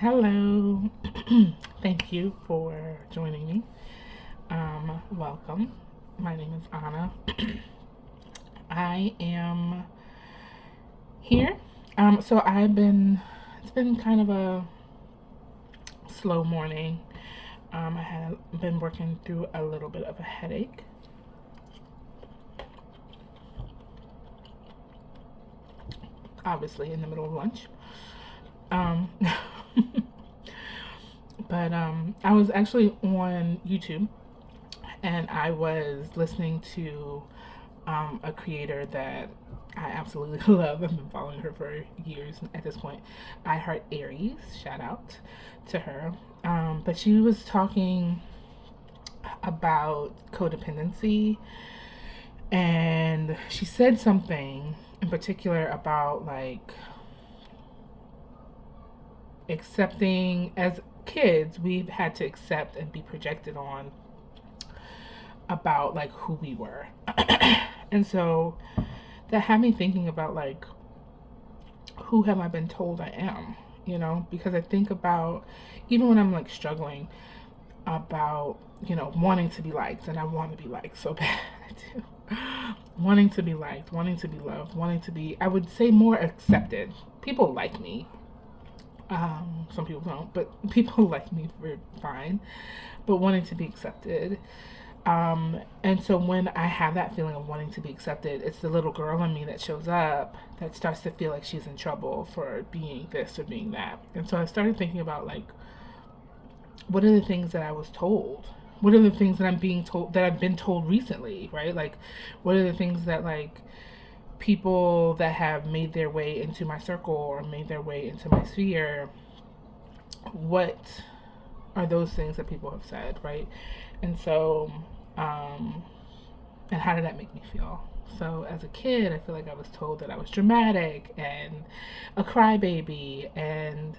Hello. Thank you for joining me. Welcome. My name is Anna. I am here. It's been kind of a slow morning. I had been working through a little bit of a headache. Obviously, in the middle of lunch. Um, but I was actually on YouTube and I was listening to a creator that I absolutely love. I've been following her for years at this point. I Heart Aries, shout out to her. But she was talking about codependency, and she said something in particular about like accepting as kids, we've had to accept and be projected on about like who we were. And so that had me thinking about like who have I been told I am, because I think about even when I'm like struggling about, wanting to be liked, and I want to be liked so bad. I do. Wanting to be liked, wanting to be loved, wanting to be, I would say, more accepted. People like me. Some people don't, but people like me for fine. But wanting to be accepted. And so when I have that feeling of wanting to be accepted, it's the little girl in me that shows up that starts to feel like she's in trouble for being this or being that. And so I started thinking about like, what are the things that I was told? What are the things that I'm being told that I've been told recently, right? Like, what are the things that like people that have made their way into my circle or made their way into my sphere, what are those things that people have said, right? And so, and how did that make me feel? So as a kid, I feel like I was told that I was dramatic and a crybaby, and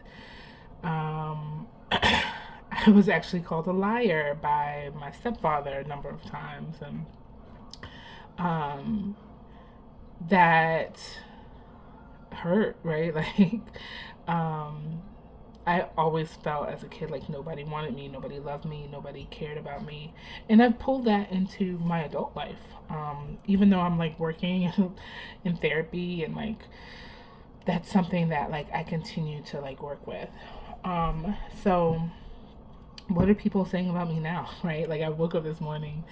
I was actually called a liar by my stepfather a number of times, and um, that hurt, right? Like, um, I always felt as a kid like nobody wanted me, nobody loved me, nobody cared about me. And I've pulled that into my adult life. Even though I'm like working in therapy, and like that's something that like I continue to like work with. So what are people saying about me now, right? Like I woke up this morning,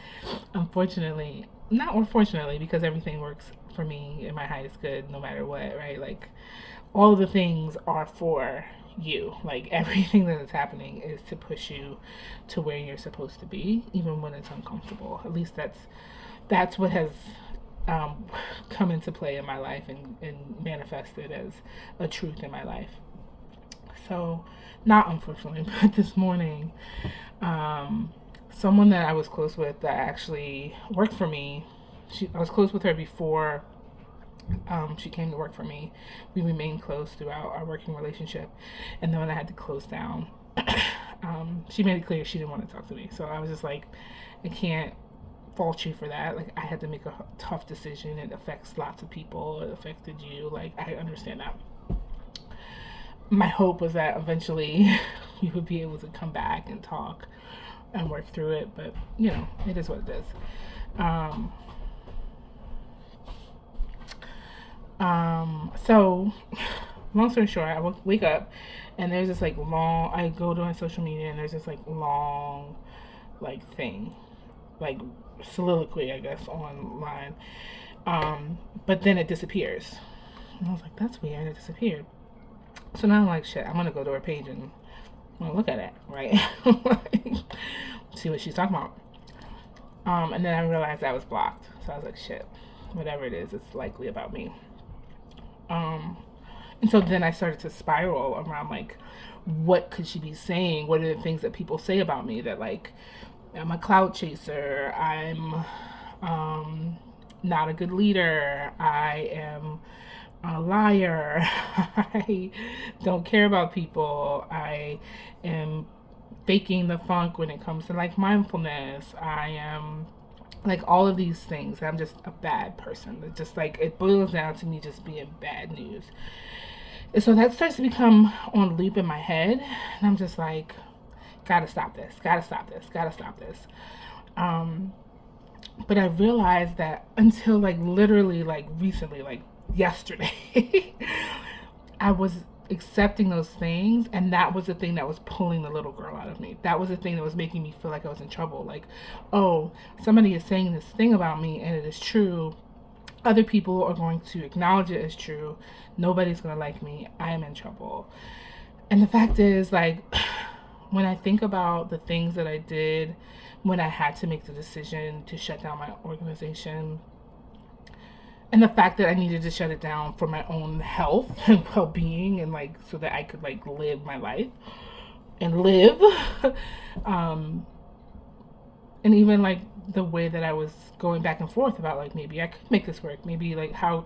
unfortunately, not unfortunately, because everything works for me and my highest good no matter what, right? Like all of the things are for you. Like everything that is happening is to push you to where you're supposed to be, even when it's uncomfortable. At least that's what has um, come into play in my life, and manifested as a truth in my life. So, not unfortunately, but this morning, um, someone that I was close with that actually worked for me, I was close with her before she came to work for me. We remained close throughout our working relationship. And then when I had to close down, she made it clear she didn't want to talk to me. So I was just like, I can't fault you for that. Like, I had to make a tough decision. It affects lots of people. It affected you. Like, I understand that. My hope was that eventually we would be able to come back and talk and work through it. But, it is what it is. Um, so long story short, I wake up and there's this like long, I go to my social media and there's this like long, like thing, like soliloquy, I guess, online. But then it disappears. And I was like, that's weird, it disappeared. So now I'm like, shit, I'm gonna go to her page and I'm gonna look at it, right? Like, see what she's talking about. And then I realized I was blocked. So I was like, shit, whatever it is, it's likely about me. Um, and so then I started to spiral around like, what could she be saying? What are the things that people say about me that like, I'm a cloud chaser, I'm not a good leader, I am a liar, I don't care about people, I am faking the funk when it comes to like mindfulness, I am like all of these things. I'm just a bad person. It just like it boils down to me just being bad news. And so that starts to become on loop in my head. And I'm just like, gotta stop this, gotta stop this, gotta stop this. Um, but I realized that until like literally like recently, like yesterday, I was accepting those things, and that was the thing that was pulling the little girl out of me. That was the thing that was making me feel like I was in trouble. Like, oh, somebody is saying this thing about me and it is true. Other people are going to acknowledge it as true. Nobody's going to like me. I am in trouble. And the fact is, like, when I think about the things that I did when I had to make the decision to shut down my organization, and the fact that I needed to shut it down for my own health and well-being, and like so that I could like live my life and live, um, and even like the way that I was going back and forth about like maybe I could make this work, maybe like how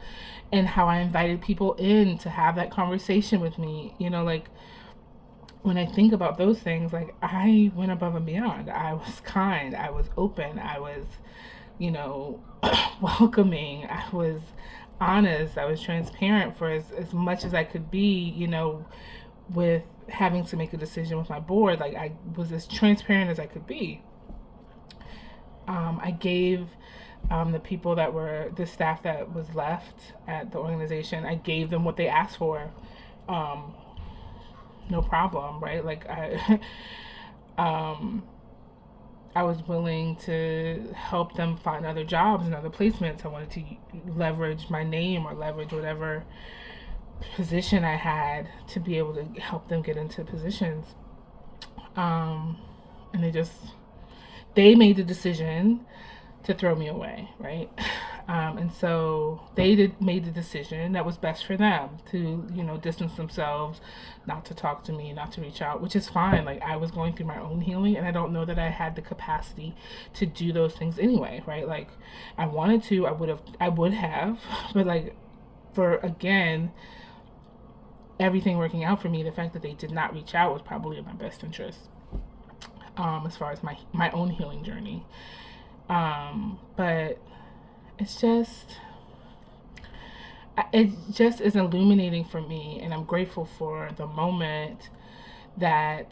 I invited people in to have that conversation with me, like when I think about those things, like I went above and beyond. I was kind, I was open, I was, you know, welcoming, I was honest, I was transparent for as much as I could be, with having to make a decision with my board. Like I was as transparent as I could be. I gave the people that were the staff that was left at the organization, I gave them what they asked for. Um, no problem, right? Like I was willing to help them find other jobs and other placements. I wanted to leverage my name or leverage whatever position I had to be able to help them get into positions. And they made the decision to throw me away, right? And so they made the decision that was best for them to, distance themselves, not to talk to me, not to reach out, which is fine. Like I was going through my own healing, and I don't know that I had the capacity to do those things anyway, right? Like I wanted to, I would have, but like for again, everything working out for me, the fact that they did not reach out was probably in my best interest, as far as my own healing journey. But it just is illuminating for me, and I'm grateful for the moment that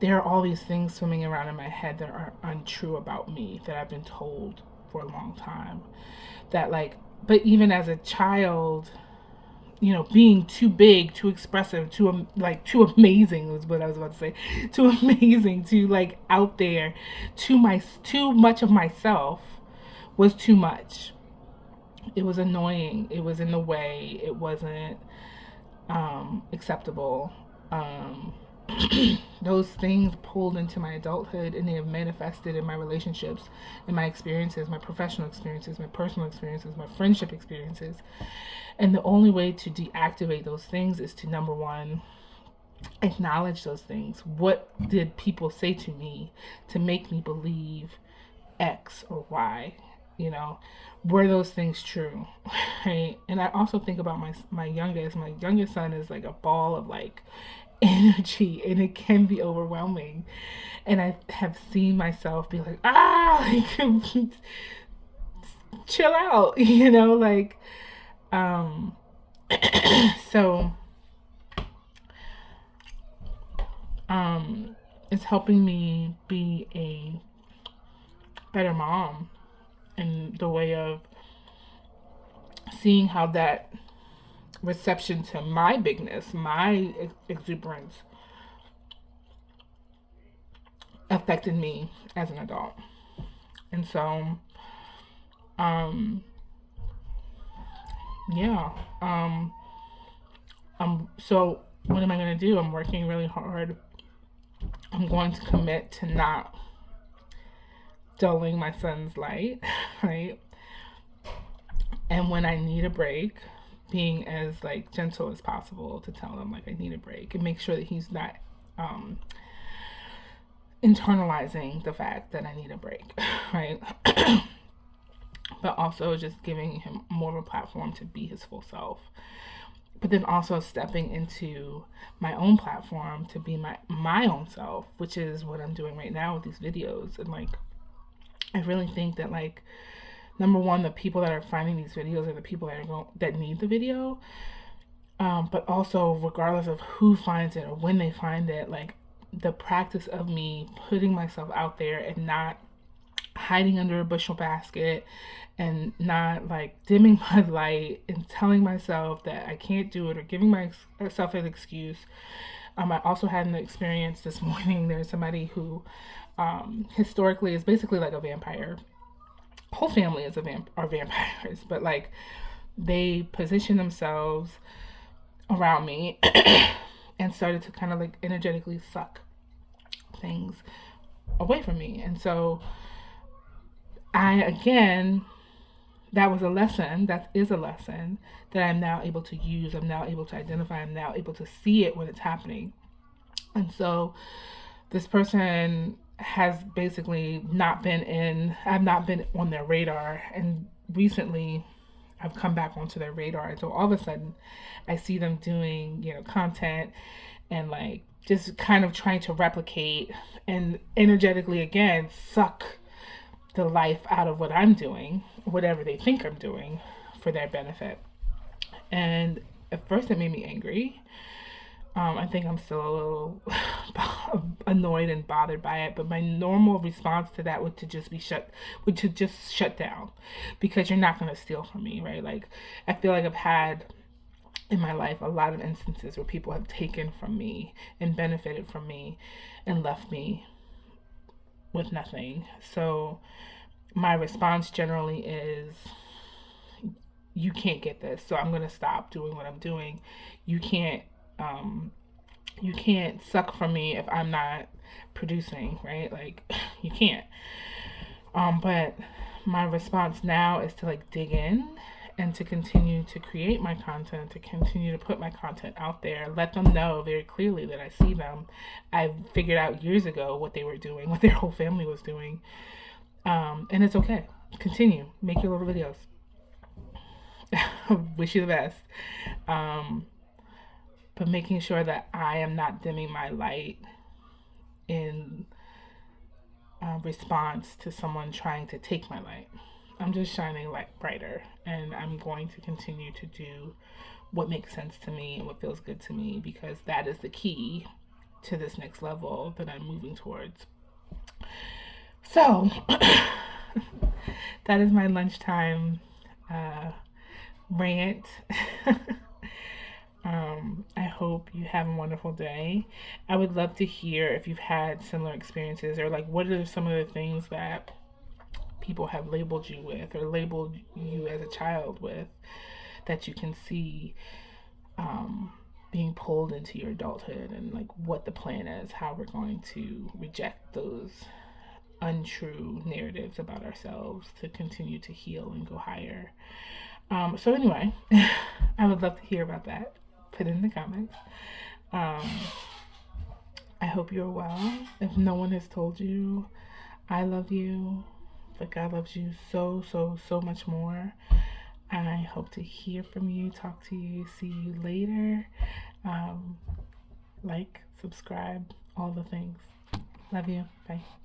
there are all these things swimming around in my head that are untrue about me, that I've been told for a long time. But even as a child, being too big, too expressive, too amazing was what I was about to say. Too amazing, too like out there, too much of myself was too much. It was annoying. It was in the way. It wasn't acceptable. Those things pulled into my adulthood, and they have manifested in my relationships, in my experiences, my professional experiences, my personal experiences, my friendship experiences. And the only way to deactivate those things is to, number one, acknowledge those things. What did people say to me to make me believe X or Y? Were those things true? Right? And I also think about my youngest. My youngest son is like a ball of like energy, and it can be overwhelming. And I have seen myself be like, like, chill out, like, so, it's helping me be a better mom, in the way of seeing how that reception to my bigness, my exuberance, affected me as an adult. And so, yeah, so what am I going to do? I'm working really hard. I'm going to commit to not dulling my son's light, right? And when I need a break, being as like gentle as possible to tell him like I need a break, and make sure that he's not internalizing the fact that I need a break, right? But also just giving him more of a platform to be his full self. But then also stepping into my own platform to be my own self, which is what I'm doing right now with these videos. And like I really think that like number one, the people that are finding these videos are the people that need the video. But also, regardless of who finds it or when they find it, like the practice of me putting myself out there and not hiding under a bushel basket and not like dimming my light and telling myself that I can't do it or giving myself an excuse. I also had an experience this morning. There's somebody who historically is basically like a vampire. Whole family is are vampires, but like they position themselves around me and started to kind of like energetically suck things away from me. And so again, that was a lesson, that is a lesson that I'm now able to use. I'm now able to identify, I'm now able to see it when it's happening. And so this person has basically I've not been on their radar. And recently I've come back onto their radar. And so all of a sudden I see them doing, content and like just kind of trying to replicate and energetically again suck the life out of what I'm doing, whatever they think I'm doing for their benefit. And at first it made me angry. I think I'm still a little annoyed and bothered by it, but my normal response to that would to just shut down, because you're not going to steal from me, right? Like, I feel like I've had in my life a lot of instances where people have taken from me and benefited from me and left me with nothing. So my response generally is, you can't get this, so I'm going to stop doing what I'm doing. You can't suck from me if I'm not producing, right? Like, you can't. But my response now is to like dig in and to continue to create my content, to continue to put my content out there, let them know very clearly that I see them. I figured out years ago what they were doing, what their whole family was doing. And it's okay. Continue. Make your little videos. Wish you the best. But making sure that I am not dimming my light in response to someone trying to take my light. I'm just shining light brighter, and I'm going to continue to do what makes sense to me and what feels good to me, because that is the key to this next level that I'm moving towards. So that is my lunchtime rant. I hope you have a wonderful day. I would love to hear if you've had similar experiences, or like what are some of the things that people have labeled you with or labeled you as a child with that you can see being pulled into your adulthood, and like what the plan is, how we're going to reject those untrue narratives about ourselves to continue to heal and go higher. So anyway, I would love to hear about that. Put it in the comments. I hope you're well. If no one has told you, I love you, but God loves you so, so, so much more. I hope to hear from you, talk to you, see you later. Like, subscribe, all the things. Love you. Bye.